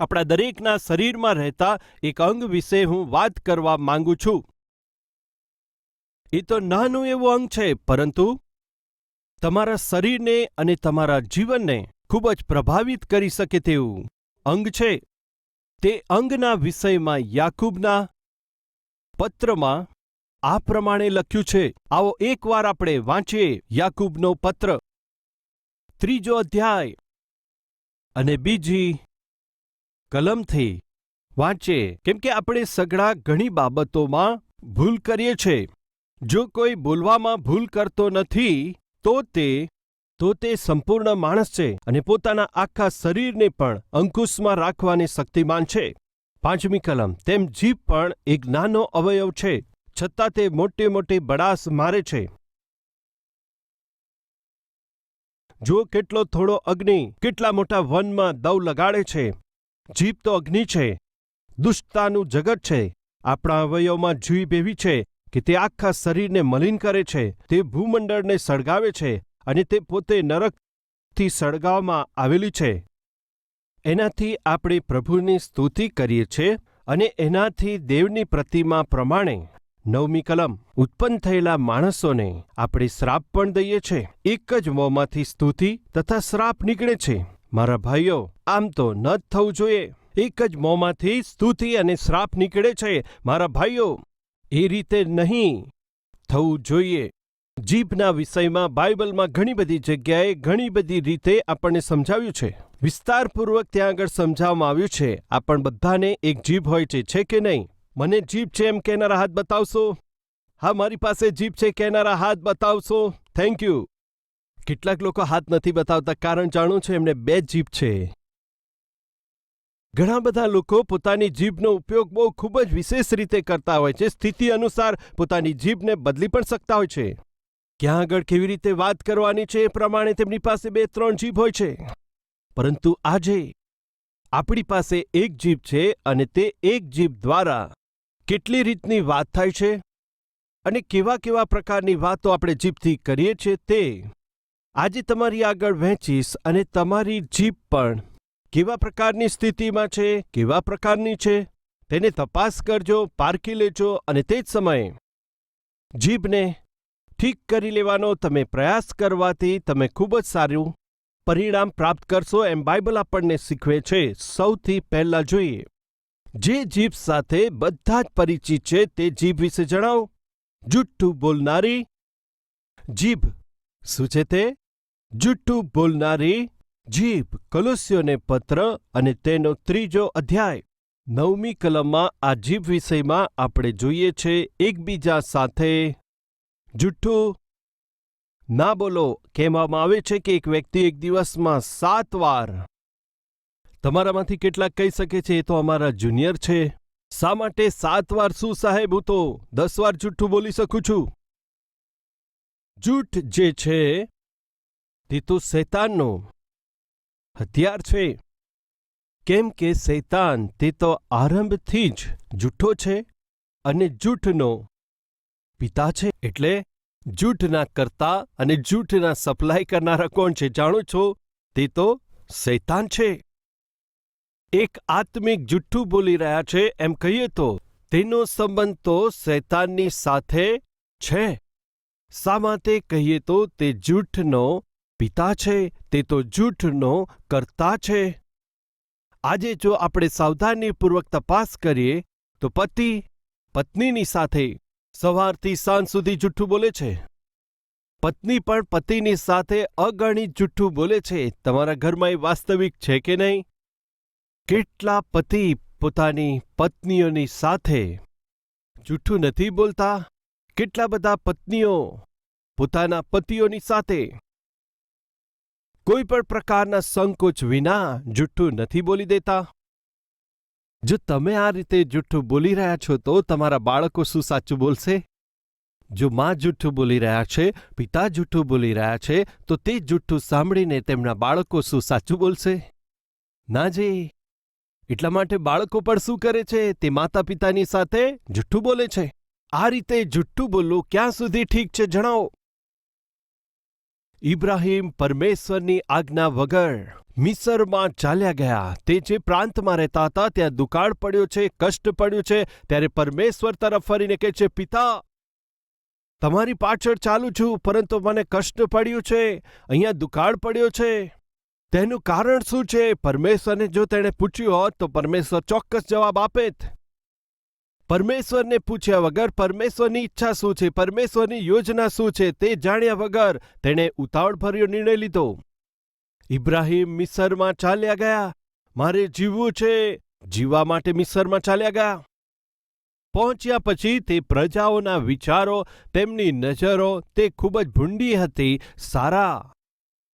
આપણા દરેકના શરીરમાં રહેતા એક અંગ વિશે હું વાત કરવા માંગુ છું. એ તો નાનું એવું અંગ છે, પરંતુ તમારા શરીરને અને તમારા જીવનને ખૂબ જ પ્રભાવિત કરી શકે તેવું અંગ છે. તે અંગના વિષયમાં યાકૂબના પત્રમાં આ પ્રમાણે લખ્યું છે. આવો એકવાર આપણે વાંચીએ યાકૂબનો પત્ર, 3 અધ્યાય અને 2 કલમથી વાંચીએ, કેમ કે આપણે સઘળા ઘણી બાબતોમાં ભૂલ કરીએ છીએ. જો કોઈ બોલવામાં ભૂલ કરતો નથી તો તે સંપૂર્ણ માણસ છે અને પોતાના આખા શરીરને પણ અંકુશમાં રાખવાની શક્તિમાન છે. 5મી કલમ, તેમ જીભ પણ એક નાનો અવયવ છે, છતાં તે મોટી મોટી બડાસ મારે છે. જો કેટલો થોડો અગ્નિ કેટલા મોટા વનમાં દવ લગાડે છે. જીભ તો અગ્નિ છે, દુષ્ટતાનું જગત છે. આપણા અવયવમાં જીભ એવી છે કે તે આખા શરીરને મલિન કરે છે. તે ભૂમંડળને સળગાવે છે અને તે પોતે નરકથી સળગાવવામાં આવેલી છે. એનાથી આપણે પ્રભુની સ્તુતિ કરીએ છીએ અને એનાથી દેવની પ્રતિમા પ્રમાણે 9મી કલમ, ઉત્પન્ન થયેલા માણસોને આપણે શ્રાપ પણ દઈએ છીએ. એક જ મોંમાંથી સ્તુતિ તથા શ્રાપ નીકળે છે. મારા ભાઈઓ, આમ તો ન જ થવું જોઈએ. એક જ મોંમાંથી સ્તુતિ અને શ્રાપ નીકળે છે. મારા ભાઈઓ, એ રીતે નહીં થવું જોઈએ. જીભના વિષયમાં બાઇબલમાં ઘણી બધી જગ્યાએ ઘણી બધી રીતે આપણને સમજાવ્યું છે. વિસ્તારપૂર્વક ત્યાં આગળ સમજાવવામાં આવ્યું છે. આપણ બધાને એક જીભ હોય છે કે નહીં? મને જીભ છે એમ કહેનારા હાથ બતાવશો? હા, મારી પાસે જીભ છે કહેનારા હાથ બતાવશો? Thank you. કેટલાક લોકો હાથ નથી બતાવતા, કારણ જાણું છે, એમને 2 જીભ છે. ઘણા બધા લોકો પોતાની જીભનો ઉપયોગ બહુ ખૂબ જ વિશેષ રીતે કરતા હોય છે. સ્થિતિ અનુસાર પોતાની જીભને બદલી પણ શકતા હોય છે. ક્યાં આગળ કેવી રીતે વાત કરવાની છે એ પ્રમાણે તેમની પાસે 2-3 જીભ હોય છે. પરંતુ આજે આપણી પાસે એક જીભ છે અને તે એક જીભ દ્વારા કેટલી રીતની વાત થાય છે અને કેવા કેવા પ્રકારની વાતો આપણે જીભથી કરીએ છીએ તે આજે તમારી આગળ વહેંચીશ. અને તમારી જીભ પણ કેવા પ્રકારની સ્થિતિમાં છે, કેવા પ્રકારની છે, તેને તપાસ કરજો, પારખી લેજો અને તે જ સમયે જીભને ઠીક કરી લેવાનો તમે પ્રયાસ કરવાથી તમે ખૂબ જ સારું પરિણામ પ્રાપ્ત કરશો, એમ બાઇબલ આપણને શીખવે છે. સૌથી પહેલા જોઈએ, જે જીભ સાથે બધા જ પરિચિત છે તે જીભ વિશે જણાવો. જુઠ્ઠું બોલનારી જીભ. શું છે તે? જુઠ્ઠું બોલનારી જીભ. કોલોસ્યોને પત્ર અને તેનો 3 અધ્યાય 9મી કલમમાં આ જીભ વિષયમાં આપણે જોઈએ છે એકબીજા સાથે જુઠ્ઠું ના બોલો. કહેવામાં આવે છે કે એક વ્યક્તિ એક દિવસમાં 7 વાર. તમારામાંથી કેટલાક કહી શકે છે એ તો અમારા જુનિયર છે. શા માટે 7 વાર? શું સાહેબ, હું તો 10 વાર જુઠ્ઠું બોલી શકું છું. જૂઠ જે છે તે તો શૈતાનનો હથિયાર છે, કેમ કે શૈતાન તે તો આરંભથી જ જૂઠો છે અને જૂઠનો પિતા છે. એટલે જૂઠના કરતા અને જૂઠના સપ્લાય કરનારા કોણ છે જાણો છો? તે તો શૈતાન છે. એક આત્મિક જુઠ્ઠું બોલી રહ્યા છે એમ કહીએ તો તેનો સંબંધ તો શૈતાનની સાથે છે. શા માટે કહીએ તો તે જૂઠનો પિતા છે, તે તો જૂઠનો કર્તા છે. આજે જો આપણે સાવધાનીપૂર્વક તપાસ કરીએ તો પતિ પત્નીની સાથે સવારથી સાંજ સુધી જુઠ્ઠું બોલે છે. પત્ની પણ પતિની સાથે અગણિત જુઠ્ઠું બોલે છે. તમારા ઘરમાં એ વાસ્તવિક છે કે નહીં? કેટલા પતિ પોતાની પત્નીઓની સાથે જુઠ્ઠું નથી બોલતા? કેટલા બધા પત્નીઓ પોતાના પતિઓની સાથે કોઈ પણ પ્રકારના સંકોચ વિના જુઠ્ઠું નથી બોલી દેતા? જો તમે આ રીતે જુઠ્ઠું બોલી રહ્યા છો તો તમારા બાળકો શું સાચું બોલશે? જો માં જુઠ્ઠું બોલી રહ્યા છે, પિતા જુઠ્ઠું બોલી રહ્યા છે, તો તે જુઠ્ઠું સાંભળીને તેમના બાળકો શું સાચું બોલશે? ના જી. એટલા માટે બાળકો પણ શું કરે છે? તે માતા પિતાની સાથે જુઠ્ઠું બોલે છે. આ રીતે જુઠ્ઠું બોલવું ક્યાં સુધી ઠીક છે જણાવો? ઇબ્રાહિમ પરમેશ્વરની આજ્ઞા વગર મિસરમાં ચાલ્યા ગયા. તે જે પ્રાંતમાં રહેતા હતા ત્યાં દુકાળ પડ્યો છે, કષ્ટ પડ્યું છે. ત્યારે પરમેશ્વર તરફ ફરીને કહે છે, પિતા, તમારી પાછળ ચાલું છું, પરંતુ મને કષ્ટ પડ્યું છે, અહીંયા દુકાળ પડ્યો છે. તેનું કારણ શું છે? પરમેશ્વરને જો તેણે પૂછ્યું હોત તો પરમેશ્વર ચોક્કસ જવાબ આપેત. પરમેશ્વરને પૂછ્યા વગર પરમેશ્વરની ઈચ્છા શું છે, પરમેશ્વરની યોજના શું છે, તે જાણ્યા વગર તેણે ઉતાવળભર્યો નિર્ણય લીધો. ઇબ્રાહિમ મિસરમાં ચાલ્યા ગયા. મારે જીવવું છે, જીવવા માટે મિસરમાં ચાલ્યા ગયા. પહોંચ્યા પછી તે પ્રજાઓના વિચારો, તેમની નજરો તે ખૂબ જ ભૂંડી હતી. સારા,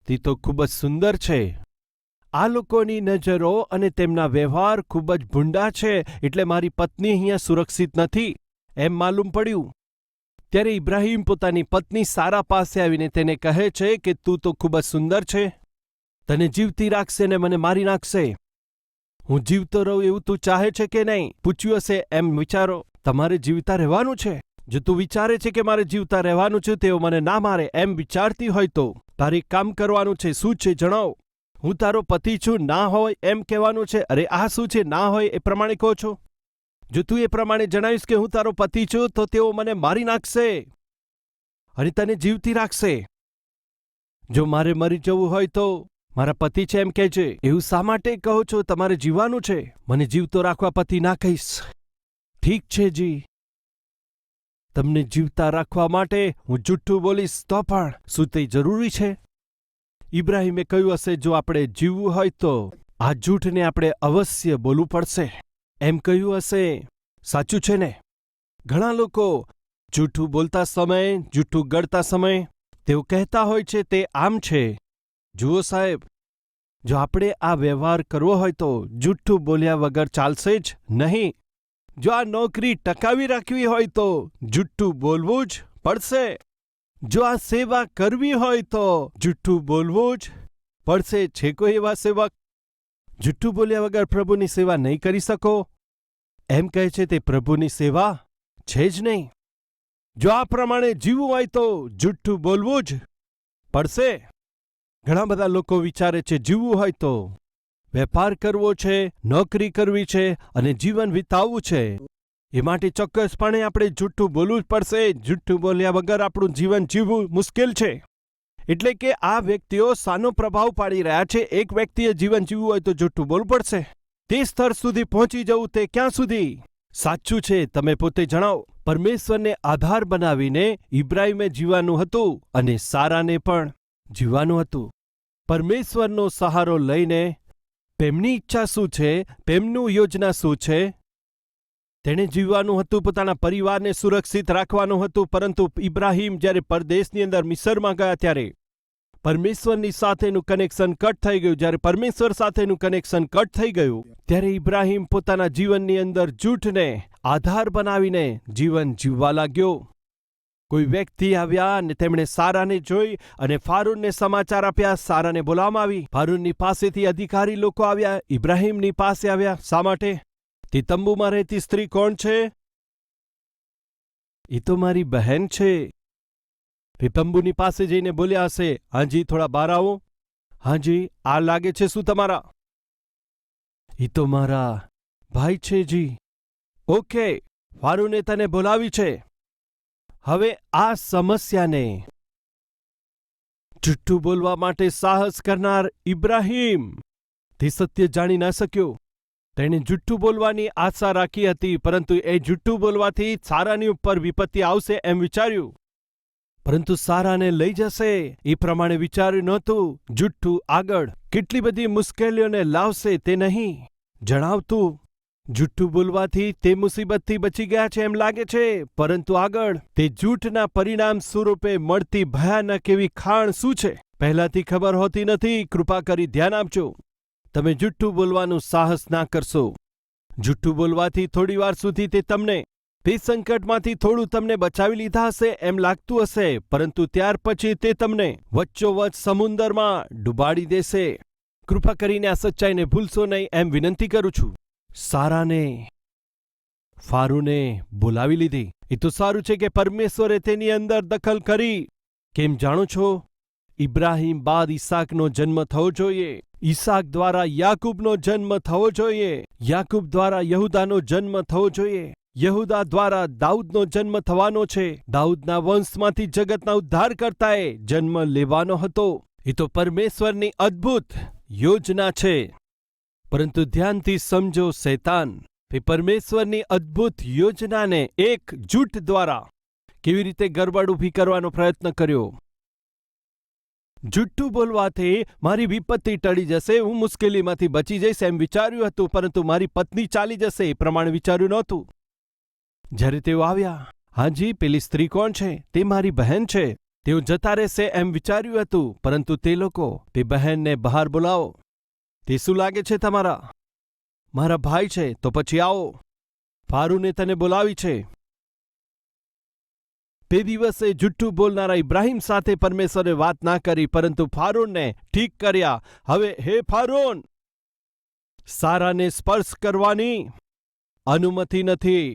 તે તો ખૂબ જ સુંદર છે. આ લોકોની નજરો અને તેમના વ્યવહાર ખૂબ જ ભૂંડા છે, એટલે મારી પત્ની અહીંયા સુરક્ષિત નથી, એમ માલુમ પડ્યું. ત્યારે ઇબ્રાહિમ પોતાની પત્ની સારા પાસે આવીને તેને કહે છે કે તું તો ખૂબ જ સુંદર છે, તને જીવતી રાખશે ને મને મારી નાખશે. હું જીવતો રહું એવું તું ચાહે છે કે નહીં? પૂછ્યું હશે એમ વિચારો. તમારે જીવતા રહેવાનું છે. જો તું વિચારે છે કે મારે જીવતા રહેવાનું છે, તેઓ મને ના મારે એમ વિચારતી હોય તો તારે કામ કરવાનું છે. શું છે જણાવો. હું તારો પતિ છું, ના હોય એમ કહેવાનું છે. અરે આ શું છે? ના હોય એ પ્રમાણે કહો છો. જો તું એ પ્રમાણે જણાવીશ કે હું તારો પતિ છું તો તેઓ મને મારી નાખશે અને તને જીવતી રાખશે. જો મારે મરી જવું હોય તો મારા પતિ છે એમ કહેજે. એવું શા માટે કહો છો? તમારે જીવવાનું છે. મને જીવતો રાખવા પતિ ના કહીશ. ઠીક છે જી, તમને જીવતા રાખવા માટે હું જુઠ્ઠું બોલીશ તો પણ શું તે જરૂરી છે? ઇબ્રાહિમે કહ્યું હશે, જો આપણે જીવવું હોય તો આ જૂઠને આપણે અવશ્ય બોલવું પડશે, એમ કહ્યું હશે. સાચું છે ને? ઘણા લોકો જૂઠું બોલતા સમયે, જૂઠું ગળતા સમયે તેઓ કહેતા હોય છે તે આમ છે. જુઓ સાહેબ, જો આપણે આ વ્યવહાર કરવો હોય તો જૂઠું બોલ્યા વગર ચાલશે જ નહીં. જો આ નોકરી ટકાવી રાખવી હોય તો જૂઠું બોલવું જ પડશે. જો આ સેવા કરવી હોય તો જૂઠું બોલવું જ પડશે. છે કોઈ એવા સેવક જૂઠું બોલ્યા વગર પ્રભુની સેવા નહીં કરી શકો? એમ કહે છે તે પ્રભુની સેવા છે જ નહીં. જો આ પ્રમાણે જીવવું હોય તો જૂઠું બોલવું જ પડશે. ઘણા બધા લોકો વિચારે છે જીવવું હોય તો વેપાર કરવો છે, નોકરી કરવી છે અને જીવન વિતાવવું છે. એ માટે ચોક્કસપણે આપણે જૂઠું બોલવું જ પડશે. જૂઠું બોલ્યા વગર આપણું જીવન જીવવું મુશ્કેલ છે. એટલે કે આ વ્યક્તિઓ શાનો પ્રભાવ પાડી રહ્યા છે? એક વ્યક્તિએ જીવન જીવવું હોય તો જૂઠું બોલવું પડશે. તે સ્તર સુધી પહોંચી જવું તે ક્યાં સુધી સાચું છે? તમે પોતે જણાવો. પરમેશ્વરને આધાર બનાવીને ઇબ્રાહિમે જીવવાનું હતું અને સારાને પણ જીવવાનું હતું. પરમેશ્વરનો સહારો લઈને તેમની ઈચ્છા શું છે, તેમનું યોજના શું છે, તેણે જીવવાનું હતું, પોતાના પરિવારને સુરક્ષિત રાખવાનું હતું. પરંતુ ઇબ્રાહિમ જ્યારે પરદેશની અંદર મિસરમાં ગયા ત્યારે પરમેશ્વરની સાથેનું કનેક્શન કટ થઈ ગયું. જ્યારે પરમેશ્વર સાથેનું કનેક્શન કટ થઈ ગયું ત્યારે ઇબ્રાહિમ પોતાના જીવનની અંદર જૂઠને આધાર બનાવીને જીવન જીવવા લાગ્યો. કોઈ વ્યક્તિ આવ્યા અને તેમણે સારાને જોઈ અને ફારૂનને સમાચાર આપ્યા. સારાને બોલાવવામાં આવી. ફારૂનની પાસેથી અધિકારી લોકો આવ્યા, ઇબ્રાહિમની પાસે આવ્યા. શા માટે? તે તંબુમાં રહેતી સ્ત્રી કોણ છે? એ તો મારી બહેન છે. તે તંબુની પાસે જઈને બોલ્યા હશે, હાજી થોડા બહાર આવો. હાજી, આ લાગે છે શું તમારા? એ તો મારા ભાઈ છે જી. ઓકે, ફારૂને તને બોલાવી છે. હવે આ સમસ્યાને જુઠ્ઠું બોલવા માટે સાહસ કરનાર ઇબ્રાહિમ તે સત્ય જાણી ન શક્યો. તેણે જુઠ્ઠું બોલવાની આશા રાખી હતી, પરંતુ એ જુઠ્ઠું બોલવાથી સારાની ઉપર વિપત્તિ આવશે એમ વિચાર્યું. પરંતુ સારાને લઈ જશે એ પ્રમાણે વિચાર્યું નહોતું. જુઠ્ઠું આગળ કેટલી બધી મુશ્કેલીઓને લાવશે તે નહીં જણાવતું. જુઠ્ઠું બોલવાથી તે મુસીબતથી બચી ગયા છે એમ લાગે છે, પરંતુ આગળ તે જૂઠના પરિણામ સ્વરૂપે મળતી ભયાનક એવી ખાણ શું છે પહેલાથી ખબર હોતી નથી. કૃપા કરી ધ્યાન આપજો. તમે જુઠ્ઠું બોલવાનું સાહસ ના કરશો. જુઠ્ઠું બોલવાથી થોડી વાર સુધી તે તમને તે સંકટમાંથી થોડું તમને બચાવી લીધા હશે એમ લાગતું હશે, પરંતુ ત્યાર પછી તે તમને વચ્ચોવચ્ચ સમુંદરમાં ડૂબાડી દેશે. કૃપા કરીને આ સચ્ચાઈને ભૂલશો નહીં એમ વિનંતી કરું છું. સારાને ફારૂને બોલાવી લીધી. એ તો સારું છે કે પરમેશ્વરે તેની અંદર દખલ કરી. કેમ જાણો છો? ઇબ્રાહિમ બાદ ઈસાકનો જન્મ થવો જોઈએ. ઈસાક દ્વારા યાકૂબનો જન્મ થવો જોઈએ. યાકૂબ દ્વારા યહૂદાનો જન્મ થવો જોઈએ. યહૂદા દ્વારા દાઉદનો જન્મ થવાનો છે. દાઉદના વંશમાંથી જગતના ઉદ્ધારકર્તાએ જન્મ લેવાનો હતો. એ તો પરમેશ્વરની અદ્ભુત યોજના છે. પરંતુ ધ્યાનથી સમજો, શૈતાન તે પરમેશ્વરની અદ્ભુત યોજનાને એક જૂઠ દ્વારા કેવી રીતે ગરબડ ઊભી કરવાનો પ્રયત્ન કર્યો. જુઠ્ઠું બોલવાથી મારી વિપત્તિ ટળી જશે, હું મુશ્કેલીમાંથી બચી જઈશ એમ વિચાર્યું હતું, પરંતુ મારી પત્ની ચાલી જશે એ પ્રમાણે વિચાર્યું નહોતું. જ્યારે તેઓ આવ્યા, હાજી પેલી સ્ત્રી કોણ છે? તે મારી બહેન છે. તેઓ જતા રહેશે એમ વિચાર્યું હતું, પરંતુ તે લોકો તે બહેનને બહાર બોલાવો. તે શું લાગે છે તમારા? મારા ભાઈ છે. તો પછી આવો, ફારૂને તને બોલાવી છે. તે દિવસે જુઠ્ઠું બોલનારા ઇબ્રાહિમ સાથે પરમેશ્વરે વાત ના કરી, પરંતુ ફારૂનને ઠીક કર્યા. હવે હે ફારૂન, સારાને સ્પર્શ કરવાની અનુમતિ નથી.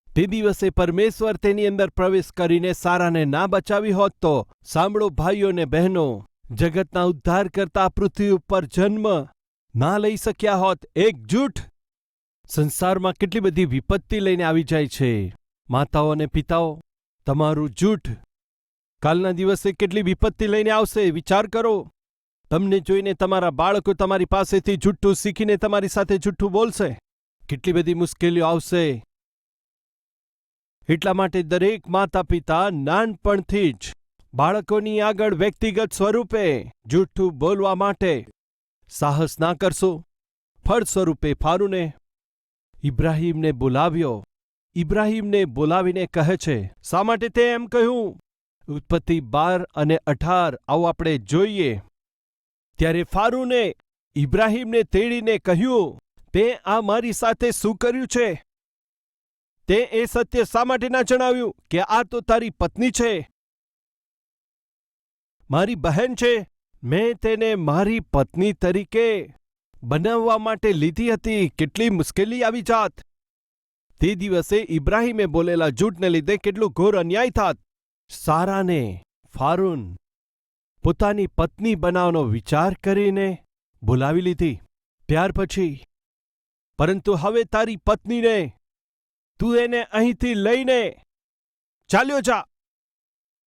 તે દિવસે પરમેશ્વર તેની અંદર પ્રવેશ કરીને સારાને ના બચાવી હોત તો, સાંભળો ભાઈઓ ને બહેનો, જગતના ઉદ્ધાર કરતા પૃથ્વી ઉપર જન્મ ના લઈ શક્યા હોત. એક જૂઠ સંસારમાં કેટલી બધી વિપત્તિ લઈને આવી જાય છે. માતાઓ અને પિતાઓ, તમારું જૂઠ કાલના દિવસે કેટલી વિપત્તિ લઈને આવશે વિચાર કરો. તમને જોઈને તમારા બાળકો તમારી પાસેથી જુઠ્ઠું શીખીને તમારી સાથે જુઠ્ઠું બોલશે. કેટલી બધી મુશ્કેલીઓ આવશે. એટલા માટે દરેક માતા પિતા નાનપણથી જ બાળકોની આગળ વ્યક્તિગત સ્વરૂપે જુઠ્ઠું બોલવા માટે સાહસ ના કરશો. ફળ સ્વરૂપે ફારૂને ઇબ્રાહિમને બોલાવ્યો. ઇબ્રાહિમને બોલાવીને કહે છે, શા માટે તે એમ કહ્યું? ઉત્પત્તિ 12 અને 18 આવું આપણે જોઈએ. ત્યારે ફારૂને ઇબ્રાહિમને તેડીને કહ્યું, તે આ મારી સાથે શું કર્યું છે? તે એ સત્ય શા માટે ના જણાવ્યું કે આ તો તારી પત્ની છે, મારી બહેન છે? મેં તેને મારી પત્ની તરીકે બનાવવા માટે લીધી હતી. કેટલી મુશ્કેલી આવી જાત. તે દિવસે ઇબ્રાહિમે બોલેલા જૂઠને લીધે કેટલું ઘોર અન્યાય થાત. સારાને ફારૂન પોતાની પત્ની બનાવવાનો વિચાર કરીને બોલાવી લીધી. ત્યાર પછી પરંતુ હવે તારી પત્નીને તું એને અહીંથી લઈને ચાલ્યો જા.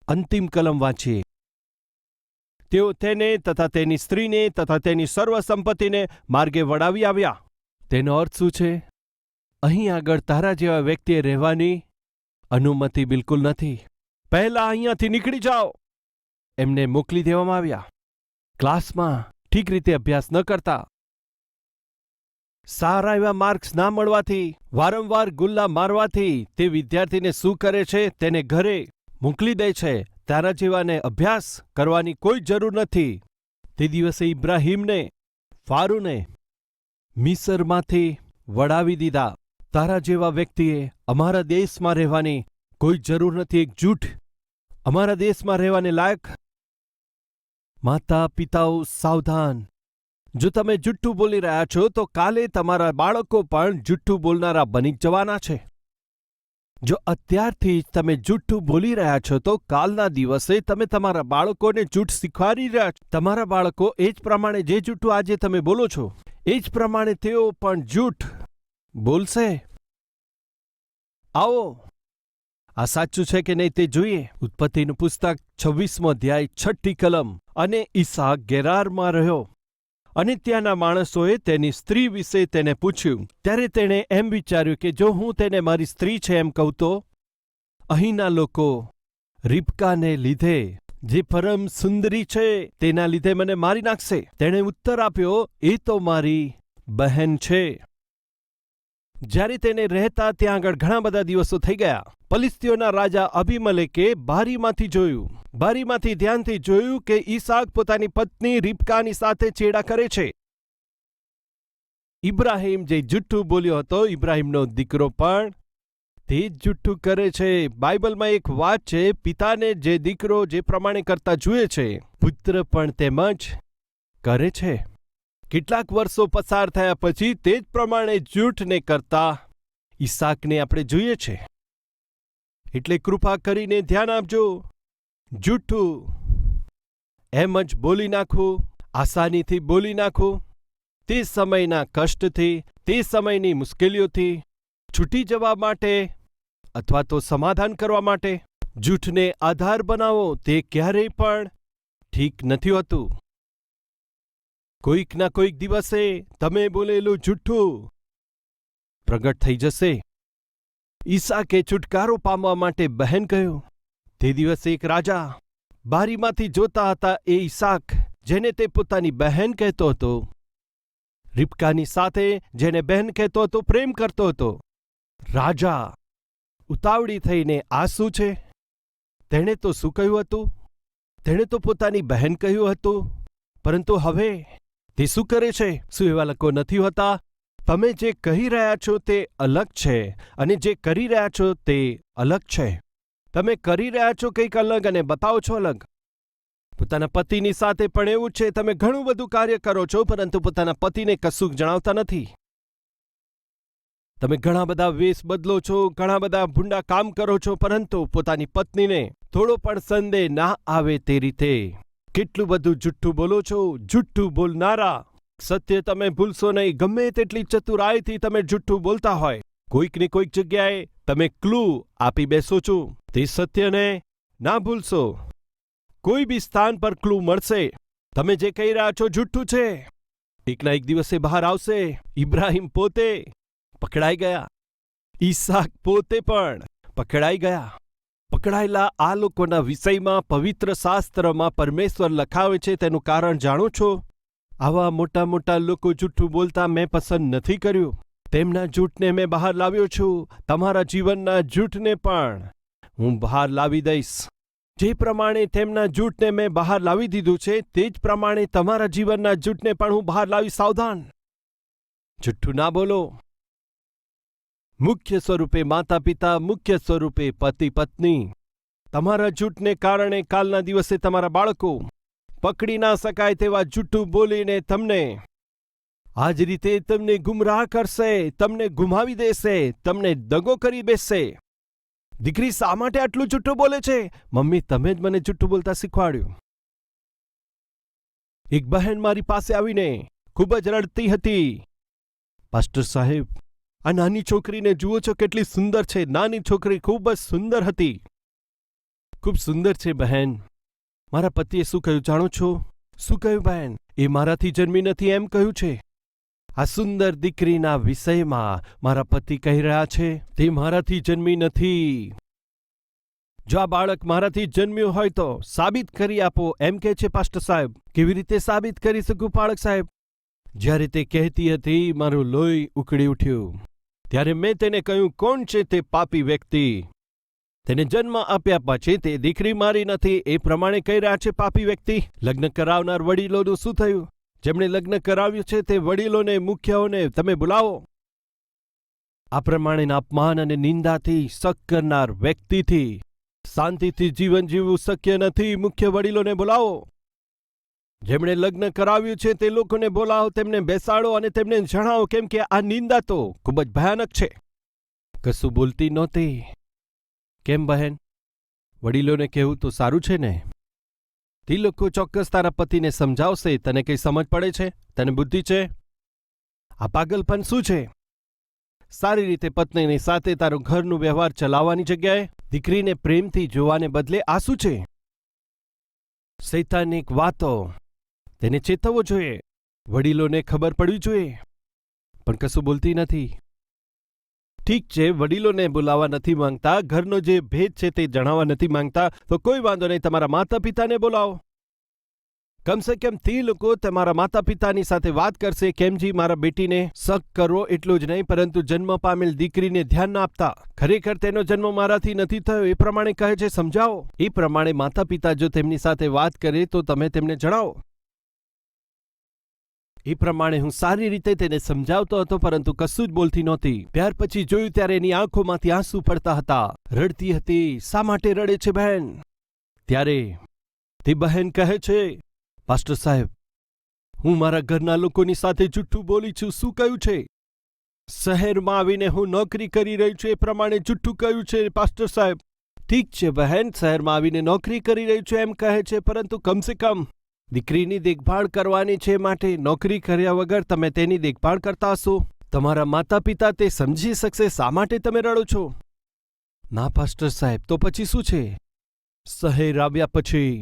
અંતિમ કલમ વાંચીએ. તેઓ તેને તથા તેની સ્ત્રીને તથા તેની સર્વ સંપત્તિને માર્ગે વળાવી આવ્યા. તેનો અર્થ શું છે? અહીં આગળ તારા જેવા વ્યક્તિએ રહેવાની અનુમતિ બિલકુલ નથી. પહેલા અહીંયાથી નીકળી જાઓ. એમને મોકલી દેવામાં આવ્યા. ક્લાસમાં ઠીક રીતે અભ્યાસ ન કરતા, સારા એવા માર્ક્સ ના મળવાથી, વારંવાર ગુલ્લા મારવાથી તે વિદ્યાર્થીને શું કરે છે? તેને ઘરે મોકલી દે છે. તારા જેવાને અભ્યાસ કરવાની કોઈ જરૂર નથી. તે દિવસે ઇબ્રાહિમને ફારૂને મિસરમાંથી વળાવી દીધા. તારા જેવા વ્યક્તિએ અમારા દેશમાં રહેવાની કોઈ જરૂર નથી. એક જૂઠ અમારા દેશમાં રહેવાને લાયક. માતા પિતાઓ સાવધાન. જો તમે જુઠ્ઠું બોલી રહ્યા છો તો કાલે તમારા બાળકો પણ જુઠ્ઠું બોલનારા બની જવાના છે. જો અત્યારથી જ તમે જુઠ્ઠું બોલી રહ્યા છો તો કાલના દિવસે તમે તમારા બાળકોને જૂઠ શીખવાડી રહ્યા છો. તમારા બાળકો એ જ પ્રમાણે જે જુઠ્ઠું આજે તમે બોલો છો એ જ પ્રમાણે તેઓ પણ જૂઠ બોલશે. આવો, આ સાચું છે કે નહીં તે જોઈએ. ઉત્પત્તિનું પુસ્તક 26મો અધ્યાય 6ઠી કલમ. અને ઈસાક ગેરારમાં રહ્યો, અને ત્યાંના માણસોએ તેની સ્ત્રી વિશે તેને પૂછ્યું. ત્યારે તેણે એમ વિચાર્યું કે જો હું તેને મારી સ્ત્રી છે એમ કહું તો અહીંના લોકો રિબકાને લીધે, જે પરમ સુંદરી છે તેના લીધે મને મારી નાખશે. તેણે ઉત્તર આપ્યો, એ તો મારી બહેન છે. જ્યારે તેને રહેતા ત્યાં આગળ ઘણા બધા દિવસો થઈ ગયા. ફલિસ્તીઓના રાજા અબીમલેકે બારીમાંથી જોયું. બારીમાંથી ધ્યાનથી જોયું કે ઈસાક પોતાની પત્ની રિબકાની સાથે ચેડા કરે છે. ઇબ્રાહિમ જે જુઠ્ઠું બોલ્યો હતો, ઇબ્રાહિમનો દીકરો પણ તે જ જુઠ્ઠું કરે છે. બાઇબલમાં એક વાત છે, પિતાને જે દીકરો જે પ્રમાણે કરતા જુએ છે, પુત્ર પણ તેમ જ કરે છે. કેટલાક વર્ષો પસાર થયા પછી તે જ પ્રમાણે જૂઠને કરતા ઈસાકને આપણે જોઈએ છે. એટલે કૃપા કરીને ધ્યાન આપજો. જૂઠું એમ જ બોલી નાખવું, આસાનીથી બોલી નાખવું, તે સમયના કષ્ટથી, તે સમયની મુશ્કેલીઓથી છૂટી જવા માટે અથવા તો સમાધાન કરવા માટે જૂઠને આધાર બનાવો તે ક્યારેય પણ ઠીક નથી હોતું. કોઈકના કોઈક દિવસે તમે બોલેલું જૂઠું પ્રગટ થઈ જશે. ઈસાકે છુટકારો પામવા માટે બહેન કહ્યું. તે દિવસે એક રાજા બારીમાંથી જોતા હતા. એ ઈસાક જેને તે પોતાની બહેન કહેતો હતો, રિબકાની સાથે જેને બહેન કહેતો હતો, પ્રેમ કરતો હતો. રાજા ઉતાવળી થઈને આ શું છે? તેણે તો શું કહ્યું હતું? તેણે તો પોતાની બહેન કહ્યું હતું, પરંતુ હવે તે શું કરે છે? શું એવા લોકો નથી હોતા? તમે જે કહી રહ્યા છો તે અલગ છે અને જે કરી રહ્યા છો તે અલગ છે. તમે કરી રહ્યા છો કંઈક અલગ અને બતાવો છો અલગ. પોતાના પતિની સાથે પણ એવું છે. તમે ઘણું બધું કાર્ય કરો છો પરંતુ પોતાના પતિને કશું જણાવતા નથી. તમે ઘણા બધા વેશ બદલો છો, ઘણા બધા ભૂંડા કામ કરો છો, પરંતુ પોતાની પત્નીને થોડો પણ સંદેહ ના આવે તે રીતે કેટલું બધું જુઠ્ઠું બોલો છો. જુઠ્ઠું બોલનારા, સત્ય તમે ભૂલશો નહીં. ગમે તેટલી ચતુરાઈથી તમે જુઠ્ઠું બોલતા હોય, કોઈકની કોઈક જગ્યાએ તમે ક્લુ આપી બેસો છો. તે સત્યને ના ભૂલશો. કોઈ બી સ્થાન પર ક્લુ મળશે. તમે જે કહી રહ્યા છો જુઠ્ઠું છે. એકના એક દિવસે બહાર આવશે. ઇબ્રાહિમ પોતે પકડાઈ ગયા. ઈસાક પોતે પણ પકડાઈ ગયા. પકડાયેલા આ લોકોના વિષયમાં પવિત્ર શાસ્ત્રમાં પરમેશ્વર લખાવે છે. તેનું કારણ જાણો છો? આવા મોટા મોટા લોકો જૂઠું બોલતા મેં પસંદ નથી કર્યું. તેમના જૂઠને મેં બહાર લાવ્યો છું. તમારા જીવનના જૂઠને પણ હું બહાર લાવી દઈશ. જે પ્રમાણે તેમના જૂઠને મેં બહાર લાવી દીધું છે, તે જ પ્રમાણે તમારા જીવનના જૂઠને પણ હું બહાર લાવી. સાવધાન, જુઠ્ઠું ના બોલો. મુખ્ય સ્વરૂપે માતા પિતા, મુખ્ય સ્વરૂપે પતિ પત્ની. તમારા જૂઠને કારણે કાલના દિવસે તમારા બાળકો પકડી ના શકાય તેવા જૂઠું બોલીને તમને આ જ રીતે તમને ગુમરાહ કરશે, તમને ગુમાવી દેશે, તમને દગો કરી બેસશે. દીકરી શા માટે આટલું જૂઠું બોલે છે? મમ્મી, તમે જ મને જૂઠું બોલતા શીખવાડ્યું. એક બહેન મારી પાસે આવીને ખૂબ જ રડતી હતી. પાસ્ટર સાહેબ, આ નાની છોકરીને જુઓ છો કેટલી સુંદર છે. નાની છોકરી ખૂબ જ સુંદર હતી. ખૂબ સુંદર છે બહેન. મારા પતિએ શું કહ્યું જાણો છો? શું કહ્યું બહેન? એ મારાથી જન્મી નથી એમ કહ્યું છે. આ સુંદર દીકરીના વિષયમાં મારા પતિ કહી રહ્યા છે તે મારાથી જન્મી નથી. જો આ બાળક મારાથી જન્મ્યું હોય તો સાબિત કરી આપો એમ કહે છે પાસ્ટર સાહેબ. કેવી રીતે સાબિત કરી શકું પાળક સાહેબ? જ્યારે તે કહેતી હતી મારું લોહી ઉકળી ઉઠ્યું. ત્યારે મેં તેને કહ્યું, કોણ છે તે પાપી વ્યક્તિ? તેને જન્મ આપ્યા પછી તે દીકરી મારી નથી એ પ્રમાણે કહી રહ્યા છે પાપી વ્યક્તિ. લગ્ન કરાવનાર વડીલોનું શું થયું? જેમણે લગ્ન કરાવ્યું છે તે વડીલોને, મુખ્યોને તમે બોલાવો. આ પ્રમાણેના અપમાન અને નિંદાથી શક કરનાર વ્યક્તિથી શાંતિથી જીવન જીવવું શક્ય નથી. મુખ્ય વડીલોને બોલાવો. જેમણે લગ્ન કરાવ્યું છે તે લોકોને બોલાવો, તેમને બેસાડો અને તેમને જણાવો, કેમ કે આ નિંદા તો ખૂબ જ ભયાનક છે. કશું બોલતી નહોતી. કેમ બહેન? વડીલોને કહેવું તો સારું છે ને? તે લોકો ચોક્કસ તારા પતિને સમજાવશે. તને કંઈ સમજ પડે છે? તને બુદ્ધિ છે? આ પાગલપન શું છે? સારી રીતે પત્નીની સાથે તારું ઘરનું વ્યવહાર ચલાવવાની જગ્યાએ દીકરીને પ્રેમથી જોવાને બદલે આ શું છે? સૈતાનિક વાતો. તેને ચેતવવો જોઈએ. વડીલોને ખબર પડવી જોઈએ, પણ કશું બોલતી નથી. ઠીક છે, વડીલોને બોલાવવા નથી માંગતા, ઘરનો જે ભેદ છે તે જણાવવા નથી માંગતા, તો કોઈ વાંધો નહીં, તમારા માતા પિતાને બોલાવો. કમસે કમ તે લોકો તમારા માતા પિતાની સાથે વાત કરશે. કેમજી મારા બેટીને શક કરવો એટલું જ નહીં, પરંતુ જન્મ પામેલ દીકરીને ધ્યાન ના આપતા. ખરેખર તેનો જન્મ મારાથી નથી થયો એ પ્રમાણે કહે છે, સમજાવો. એ પ્રમાણે માતા પિતા જો તેમની સાથે વાત કરે તો તમે તેમને જણાવો. એ પ્રમાણે હું સારી રીતે તેને સમજાવતો હતો, પરંતુ કશું જ બોલતી નહોતી. ત્યાર પછી જોયું ત્યારે એની આંખોમાંથી આંસુ પડતા હતા. રડતી હતી. શા માટે રડે છે બહેન? ત્યારે તે બહેન કહે છે, પાસ્ટર સાહેબ, હું મારા ઘરના લોકોની સાથે જુઠ્ઠું બોલી છું. શું કહ્યું છે? શહેરમાં આવીને હું નોકરી કરી રહી છું એ પ્રમાણે જુઠ્ઠું કહ્યું છે પાસ્ટર સાહેબ. ઠીક છે બહેન, શહેરમાં આવીને નોકરી કરી રહી છું એમ કહે છે, પરંતુ કમસે કમ દીકરીની દેખભાળ કરવાની છે, માટે નોકરી કર્યા વગર તમે તેની દેખભાળ કરતા હશો. તમારા માતા પિતા તે સમજી શકશે શા માટે તમે રડો છો. ના પાસ્ટર સાહેબ, તો પછી શું છે? શહેર આવ્યા પછી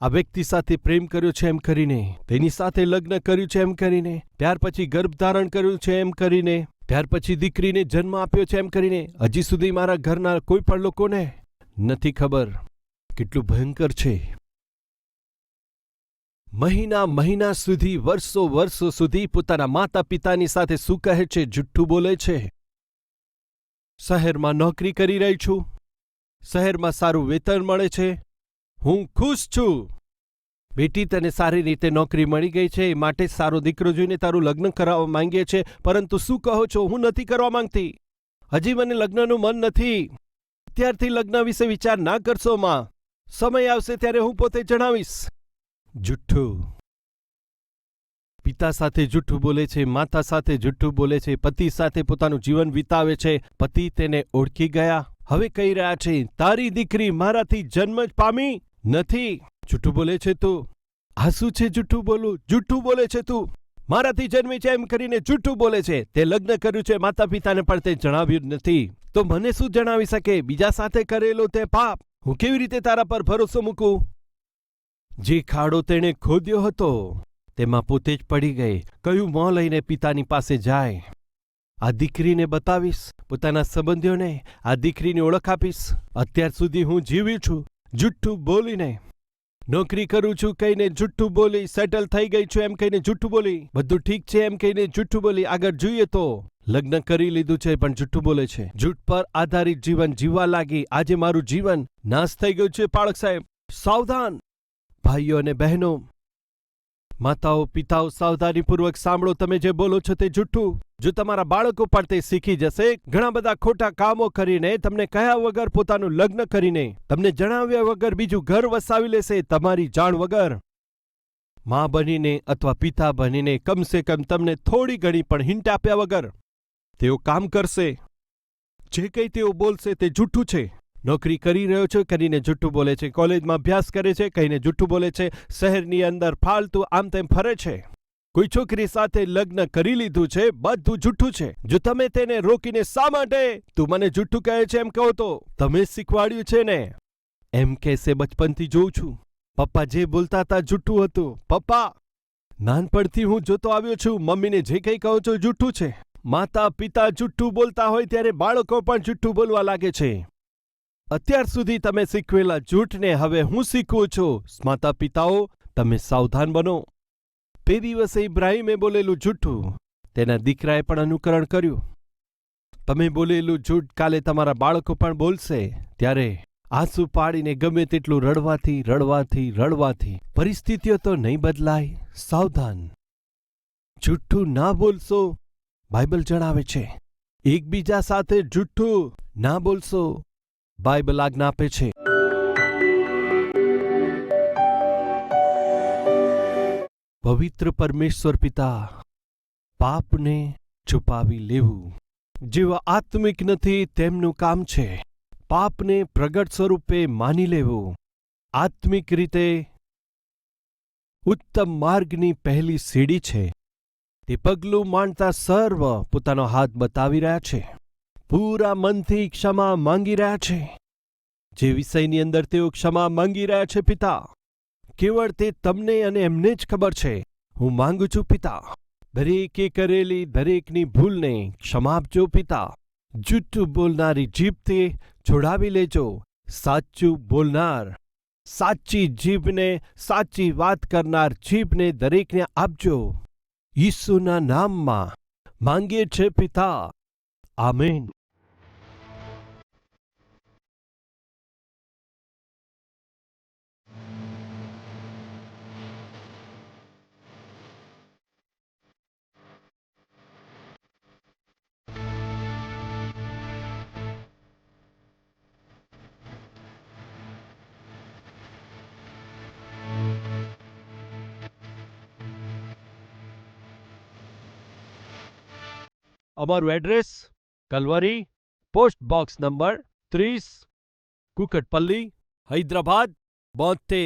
આ વ્યક્તિ સાથે પ્રેમ કર્યો છે એમ કરીને, તેની સાથે લગ્ન કર્યું છે એમ કરીને, ત્યાર પછી ગર્ભધારણ કર્યું છે એમ કરીને, ત્યાર પછી દીકરીને જન્મ આપ્યો છે એમ કરીને, હજી સુધી મારા ઘરના કોઈ પણ લોકોને નથી ખબર. કેટલું ભયંકર છે. મહિના મહિના સુધી, વર્ષો સુધી પોતાના માતા પિતાની સાથે શું કહે છે? જુઠ્ઠું બોલે છે. શહેરમાં નોકરી કરી રહી છું, શહેરમાં સારું વેતન મળે છે, હું ખુશ છું. બેટી, તને સારી રીતે નોકરી મળી ગઈ છે, એ માટે સારો દીકરો જોઈને તારું લગ્ન કરાવવા માંગીએ છે, પરંતુ શું કહો છો? હું નથી કરવા માંગતી. હજી મને લગ્નનું મન નથી. અત્યારથી લગ્ન વિશે વિચાર ના કરશો માં. સમય આવશે ત્યારે હું પોતે જણાવીશ. જુઠ્ઠું. પિતા સાથે જુઠ્ઠું બોલે છે, માતા સાથે જુઠ્ઠું બોલે છે, પતિ સાથે પોતાનું જીવન વિતાવે છે. પતિ તેને ઓળખી ગયા, હવે કહી રહ્યા છે તારી દીકરી મારાથી જન્મ જ પામી નથી. જુઠ્ઠું બોલે છે તું. આ શું છે જુઠ્ઠું બોલું? જુઠ્ઠું બોલે છે તું. મારાથી જન્મી છે એમ કરીને જુઠ્ઠું બોલે છે. તે લગ્ન કર્યું છે, માતા પિતાને પણ તે જણાવ્યું નથી. તો મને શું જણાવી શકે? બીજા સાથે કરેલો તે પાપ હું કેવી રીતે તારા પર ભરોસો મૂકું? જે ખાડો તેણે ખોદ્યો હતો તેમાં પોતે જ પડી ગઈ. કયું મોં લઈને પિતાની પાસે જાય? આ દીકરીને બતાવીશ, પોતાના સંબંધીઓને આ દીકરીની ઓળખ આપીશ. અત્યાર સુધી હું જીવી છું જુઠ્ઠું બોલીને. નોકરી કરું છું કહીને જુઠ્ઠું બોલી, સેટલ થઈ ગઈ છું એમ કહીને જુઠ્ઠું બોલી, બધું ઠીક છે એમ કહીને જુઠ્ઠું બોલી. આગળ જોઈએ તો લગ્ન કરી લીધું છે પણ જુઠ્ઠું બોલે છે. જૂઠ પર આધારિત જીવન જીવવા લાગી. આજે મારું જીવન નાશ થઈ ગયું છે. પાળક સાહેબ સાવધાન. ભાઈઓ અને બહેનો, માતાઓ પિતાઓ, સાવધાનીપૂર્વક સાંભળો. તમે જે બોલો છો તે જુઠ્ઠું. જો તમારા બાળકો પણ તે શીખી જશે, ઘણા બધા ખોટા કામો કરીને, તમને કહ્યા વગર પોતાનું લગ્ન કરીને, તમને જણાવ્યા વગર બીજું ઘર વસાવી લેશે તમારી જાણ વગર. મા બનીને અથવા પિતા બનીને કમસે કમ તમને થોડી ઘણી પણ હિન્ટ આપ્યા વગર તેઓ કામ કરશે. જે કંઈ તેઓ બોલશે તે જુઠ્ઠું છે. નોકરી કરી રહ્યો છો કરીને જુઠ્ઠું બોલે છે, કોલેજમાં અભ્યાસ કરે છે કહીને જુઠ્ઠું બોલે છે, શહેરની અંદર ફાલતુ આમ તેમ ફરે છે, કોઈ છોકરી સાથે લગ્ન કરી લીધું છે, બધું જુઠ્ઠું છે. જો તમે તેને રોકીને શા માટે તું મને જુઠ્ઠું કહે છે એમ કહો તો તમે શીખવાડ્યું છે ને. એમ કહેશે બચપનથી જોઉં છું પપ્પા જે બોલતા હતા જુઠ્ઠું હતું. પપ્પા, નાનપણથી હું જોતો આવ્યો છું મમ્મીને જે કંઈ કહો છો જુઠ્ઠું છે. માતા પિતા જુઠ્ઠું બોલતા હોય ત્યારે બાળકો પણ જુઠ્ઠું બોલવા લાગે છે. અત્યાર સુધી તમે શીખવેલા જૂઠને હવે હું શીખવું છું. માતા પિતાઓ, તમે સાવધાન બનો. તે દિવસે ઇબ્રાહીમે બોલેલું જૂઠું તેના દીકરાએ પણ અનુકરણ કર્યું. તમે બોલેલું જૂઠ કાલે તમારા બાળકો પણ બોલશે. ત્યારે આંસુ પાડીને ગમે તેટલું રડવાથી પરિસ્થિતિઓ તો નહીં બદલાય. સાવધાન. જૂઠું ના બોલશો. બાઇબલ જણાવે છે એકબીજા સાથે જૂઠું ના બોલશો. બાઇબલ આજ્ઞા આપે છે. પવિત્ર પરમેશ્વર પિતા, પાપને છુપાવી લેવું. જેઓ આત્મિક નથી તેમનું કામ છે પાપને પ્રગટ સ્વરૂપે માની લેવું. આત્મિક રીતે ઉત્તમ માર્ગની પહેલી સીડી છે. તે પગલું માંડતા સર્વ પોતાનો હાથ બતાવી રહ્યા છે. પૂરા મનથી ક્ષમા માંગી રહ્યા છે. જે વિષયની અંદર તેઓ ક્ષમા માંગી રહ્યા છે પિતા, કેવળ તે તમને અને એમને જ ખબર છે. હું માંગુ છું પિતા, દરેકે કરેલી દરેકની ભૂલને ક્ષમા આપજો પિતા. જૂઠું બોલનારી જીભથી છોડાવી લેજો. સાચું બોલનાર, સાચી જીભને, સાચી વાત કરનાર જીભને દરેકને આપજો. ઈસુના નામમાં માંગીએ છે પિતા. આમેન. અમારું address Calvary, post box number 30, Kukatpally, Hyderabad, 72